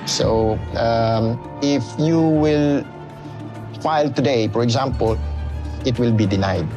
So if you will file today, for example, it will be denied.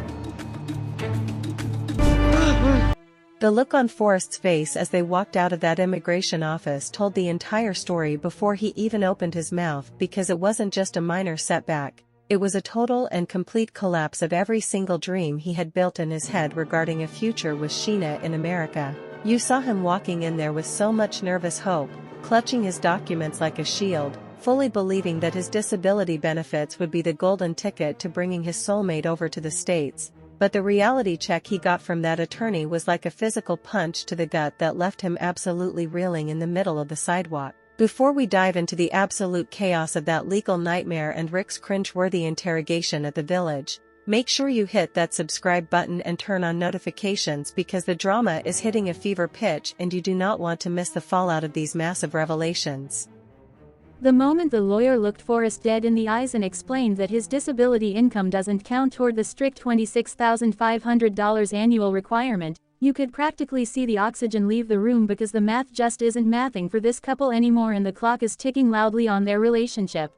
The look on Forrest's face as they walked out of that immigration office told the entire story before he even opened his mouth, because it wasn't just a minor setback, it was a total and complete collapse of every single dream he had built in his head regarding a future with Sheena in America. You saw him walking in there with so much nervous hope, clutching his documents like a shield, fully believing that his disability benefits would be the golden ticket to bringing his soulmate over to the States. But the reality check he got from that attorney was like a physical punch to the gut that left him absolutely reeling in the middle of the sidewalk. Before we dive into the absolute chaos of that legal nightmare and Rick's cringe-worthy interrogation at the village, make sure you hit that subscribe button and turn on notifications, because the drama is hitting a fever pitch and you do not want to miss the fallout of these massive revelations. The moment the lawyer looked Forrest dead in the eyes and explained that his disability income doesn't count toward the strict $26,500 annual requirement, you could practically see the oxygen leave the room, because the math just isn't mathing for this couple anymore and the clock is ticking loudly on their relationship.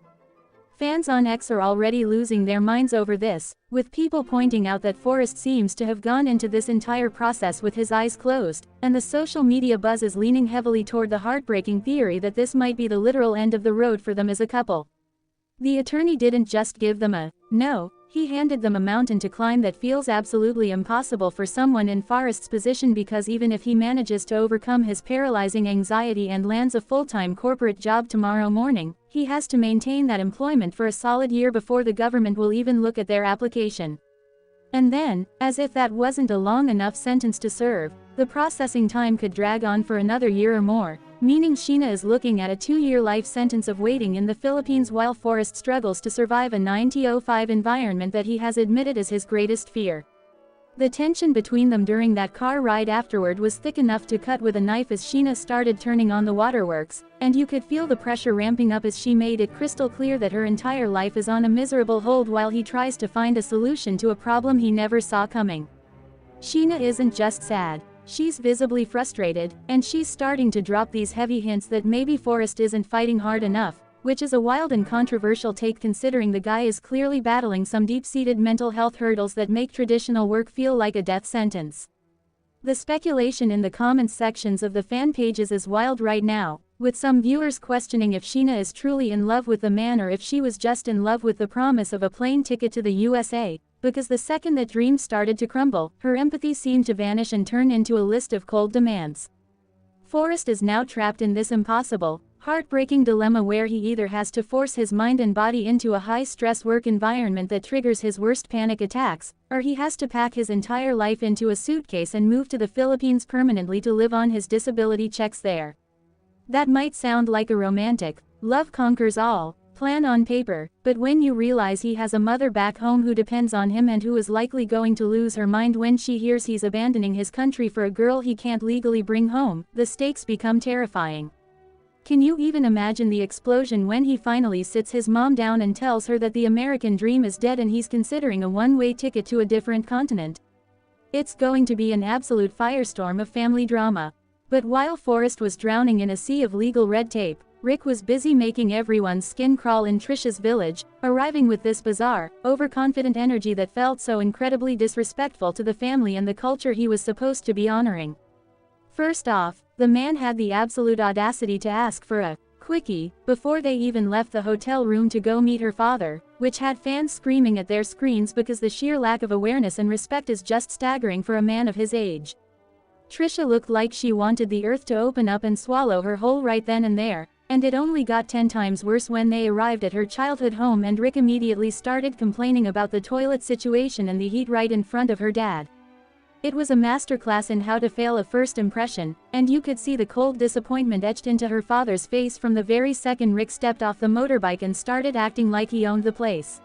Fans on X are already losing their minds over this, with people pointing out that Forrest seems to have gone into this entire process with his eyes closed, and the social media buzz is leaning heavily toward the heartbreaking theory that this might be the literal end of the road for them as a couple. The attorney didn't just give them a no, he handed them a mountain to climb that feels absolutely impossible for someone in Forrest's position, because even if he manages to overcome his paralyzing anxiety and lands a full-time corporate job tomorrow morning, he has to maintain that employment for a solid year before the government will even look at their application. And then, as if that wasn't a long enough sentence to serve, the processing time could drag on for another year or more, meaning Sheena is looking at a 2-year life sentence of waiting in the Philippines while Forrest struggles to survive a 9/05 environment that he has admitted is his greatest fear. The tension between them during that car ride afterward was thick enough to cut with a knife as Sheena started turning on the waterworks, and you could feel the pressure ramping up as she made it crystal clear that her entire life is on a miserable hold while he tries to find a solution to a problem he never saw coming. Sheena isn't just sad. She's visibly frustrated, and she's starting to drop these heavy hints that maybe Forrest isn't fighting hard enough, which is a wild and controversial take considering the guy is clearly battling some deep-seated mental health hurdles that make traditional work feel like a death sentence. The speculation in the comments sections of the fan pages is wild right now, with some viewers questioning if Sheena is truly in love with the man or if she was just in love with the promise of a plane ticket to the USA. Because the second that dreams started to crumble, her empathy seemed to vanish and turn into a list of cold demands. Forrest is now trapped in this impossible, heartbreaking dilemma where he either has to force his mind and body into a high-stress work environment that triggers his worst panic attacks, or he has to pack his entire life into a suitcase and move to the Philippines permanently to live on his disability checks there. That might sound like a romantic, love conquers all plan on paper, but when you realize he has a mother back home who depends on him and who is likely going to lose her mind when she hears he's abandoning his country for a girl he can't legally bring home, the stakes become terrifying. Can you even imagine the explosion when he finally sits his mom down and tells her that the American dream is dead and he's considering a one-way ticket to a different continent? It's going to be an absolute firestorm of family drama. But while Forrest was drowning in a sea of legal red tape, Rick was busy making everyone's skin crawl in Trisha's village, arriving with this bizarre, overconfident energy that felt so incredibly disrespectful to the family and the culture he was supposed to be honoring. First off, the man had the absolute audacity to ask for a quickie before they even left the hotel room to go meet her father, which had fans screaming at their screens because the sheer lack of awareness and respect is just staggering for a man of his age. Trisha looked like she wanted the earth to open up and swallow her whole right then and there. And it only got 10 times worse when they arrived at her childhood home and Rick immediately started complaining about the toilet situation and the heat right in front of her dad. It was a masterclass in how to fail a first impression, and you could see the cold disappointment etched into her father's face from the very second Rick stepped off the motorbike and started acting like he owned the place.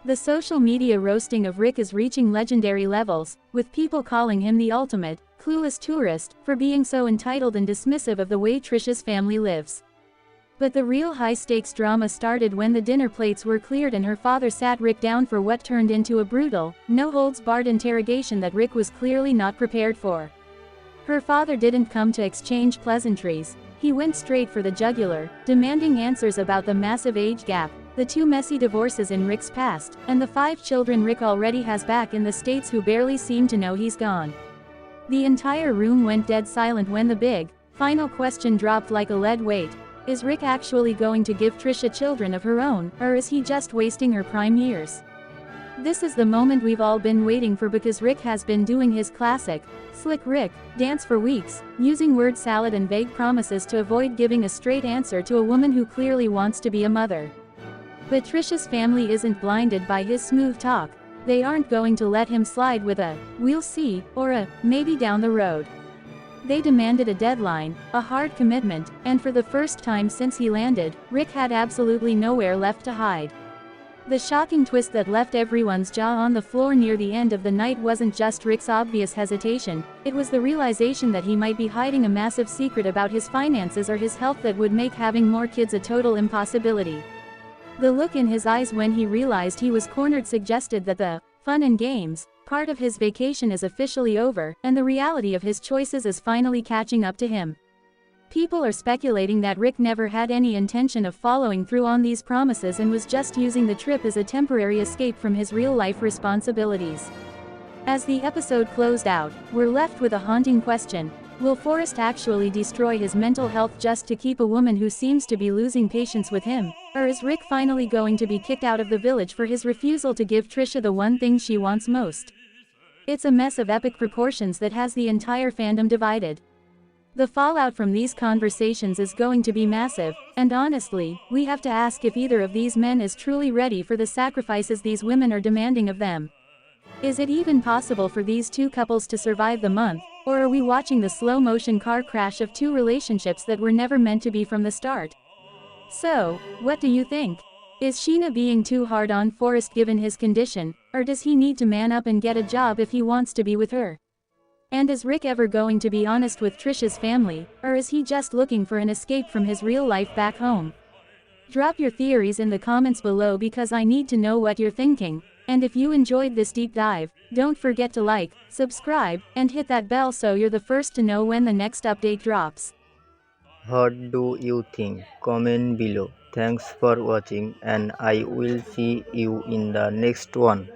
The social media roasting of Rick is reaching legendary levels, with people calling him the ultimate, clueless tourist, for being so entitled and dismissive of the way Trisha's family lives. But the real high-stakes drama started when the dinner plates were cleared and her father sat Rick down for what turned into a brutal, no-holds-barred interrogation that Rick was clearly not prepared for. Her father didn't come to exchange pleasantries. He went straight for the jugular, demanding answers about the massive age gap, the 2 messy divorces in Rick's past, and the 5 children Rick already has back in the States who barely seem to know he's gone. The entire room went dead silent when the big, final question dropped like a lead weight. Is Rick actually going to give Trisha children of her own, or is he just wasting her prime years? This is the moment we've all been waiting for, because Rick has been doing his classic, slick Rick, dance for weeks, using word salad and vague promises to avoid giving a straight answer to a woman who clearly wants to be a mother. But Trisha's family isn't blinded by his smooth talk. They aren't going to let him slide with a "we'll see" or a "maybe down the road." They demanded a deadline, a hard commitment, and for the first time since he landed, Rick had absolutely nowhere left to hide. The shocking twist that left everyone's jaw on the floor near the end of the night wasn't just Rick's obvious hesitation, it was the realization that he might be hiding a massive secret about his finances or his health that would make having more kids a total impossibility. The look in his eyes when he realized he was cornered suggested that the fun and games part of his vacation is officially over, and the reality of his choices is finally catching up to him. People are speculating that Rick never had any intention of following through on these promises and was just using the trip as a temporary escape from his real-life responsibilities. As the episode closed out, we're left with a haunting question: will Forrest actually destroy his mental health just to keep a woman who seems to be losing patience with him? Or is Rick finally going to be kicked out of the village for his refusal to give Trisha the one thing she wants most? It's a mess of epic proportions that has the entire fandom divided. The fallout from these conversations is going to be massive, and honestly, we have to ask if either of these men is truly ready for the sacrifices these women are demanding of them. Is it even possible for these 2 couples to survive the month, or are we watching the slow-motion car crash of 2 relationships that were never meant to be from the start? So, what do you think? Is Sheena being too hard on Forrest given his condition, or does he need to man up and get a job if he wants to be with her? And is Rick ever going to be honest with Trisha's family, or is he just looking for an escape from his real life back home? Drop your theories in the comments below because I need to know what you're thinking, and if you enjoyed this deep dive, don't forget to like, subscribe, and hit that bell so you're the first to know when the next update drops. What do you think? Comment below. Thanks for watching, and I will see you in the next one.